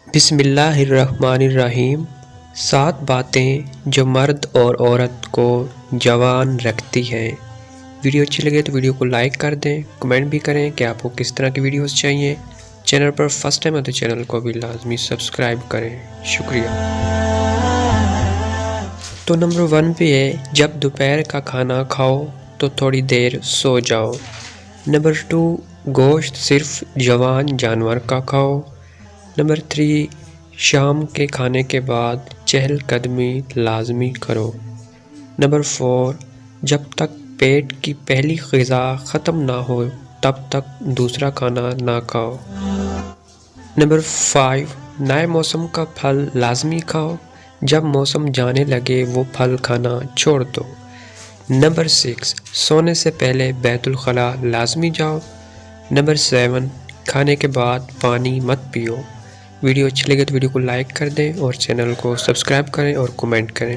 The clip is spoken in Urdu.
بسم اللہ الرحمن الرحیم۔ 7 باتیں جو مرد اور عورت کو جوان رکھتی ہیں۔ ویڈیو اچھی لگے تو ویڈیو کو لائک کر دیں، کمنٹ بھی کریں کہ آپ کو کس طرح کی ویڈیوز چاہیے۔ چینل پر فرسٹ ٹائم ہے تو چینل کو بھی لازمی سبسکرائب کریں، شکریہ۔ تو نمبر 1 پہ ہے، جب دوپہر کا کھانا کھاؤ تو تھوڑی دیر سو جاؤ۔ نمبر 2، گوشت صرف جوان جانور کا کھاؤ۔ نمبر 3، شام کے کھانے کے بعد چہل قدمی لازمی کرو۔ نمبر 4، جب تک پیٹ کی پہلی غذا ختم نہ ہو تب تک دوسرا کھانا نہ کھاؤ۔ نمبر 5، نئے موسم کا پھل لازمی کھاؤ، جب موسم جانے لگے وہ پھل کھانا چھوڑ دو۔ نمبر 6، سونے سے پہلے بیت الخلاء لازمی جاؤ۔ نمبر 7، کھانے کے بعد پانی مت پیو۔ ویڈیو اچھی لگے تو ویڈیو کو لائک کر دیں اور چینل کو سبسکرائب کریں اور کمنٹ کریں۔